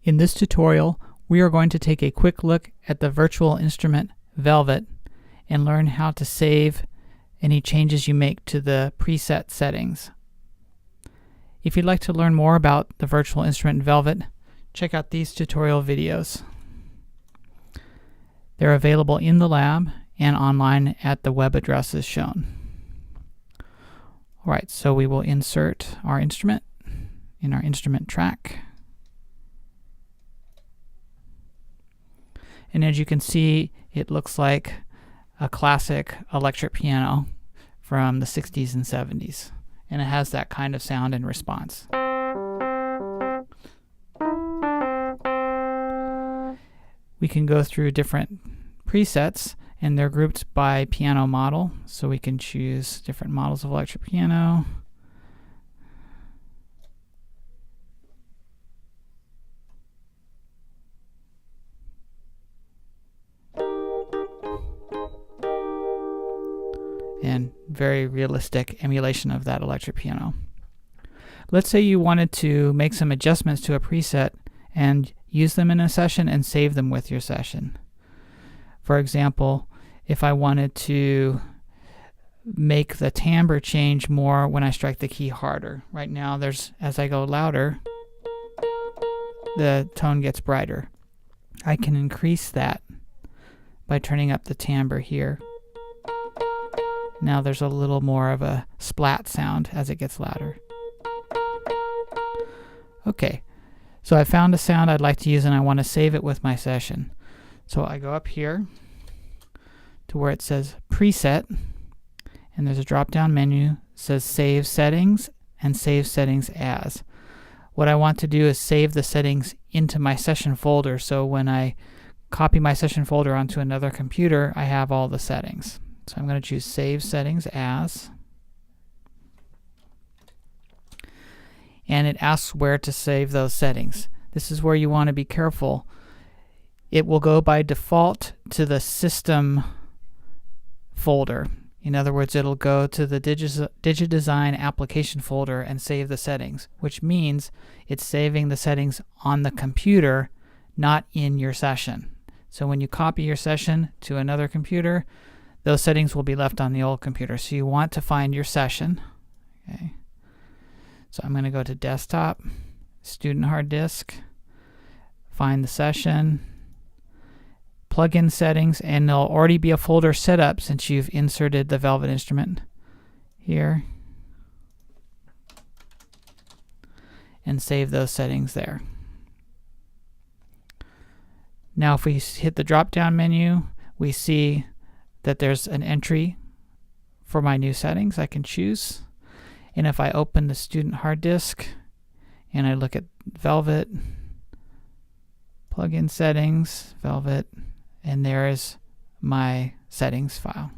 In this tutorial, we are going to take a quick look at the virtual instrument Velvet and learn how to save any changes you make to the preset settings. If you'd like to learn more about the virtual instrument Velvet, check out these tutorial videos. They're available in the lab and online at the web addresses shown. Alright, so we will insert our instrument in our instrument track. And as you can see, it looks like a classic electric piano from the 60s and 70s. And it has that kind of sound and response. We can go through different presets, and they're grouped by piano model, so we can choose different models of electric piano. And very realistic emulation of that electric piano. Let's say you wanted to make some adjustments to a preset and use them in a session and save them with your session. For example, if I wanted to make the timbre change more when I strike the key harder. Right now, as I go louder, the tone gets brighter. I can increase that by turning up the timbre here. Now there's a little more of a splat sound as it gets louder. Okay, so I found a sound I'd like to use and I want to save it with my session. So I go up here to where it says Preset, and there's a drop-down menu that says Save Settings and Save Settings As. What I want to do is save the settings into my session folder, so when I copy my session folder onto another computer, I have all the settings. So I'm going to choose Save Settings As. And it asks where to save those settings. This is where you want to be careful. It will go by default to the System folder. In other words, it'll go to the DigiDesign application folder and save the settings, which means it's saving the settings on the computer, not in your session. So when you copy your session to another computer, those settings will be left on the old computer. So you want to find your session. Okay. So I'm going to go to Desktop, Student Hard Disk, find the session, plug in settings, and there'll already be a folder set up since you've inserted the Velvet instrument here. And save those settings there. Now if we hit the drop-down menu, we see that there's an entry for my new settings I can choose. And if I open the student hard disk and I look at Velvet, plug-in settings, Velvet, and there is my settings file.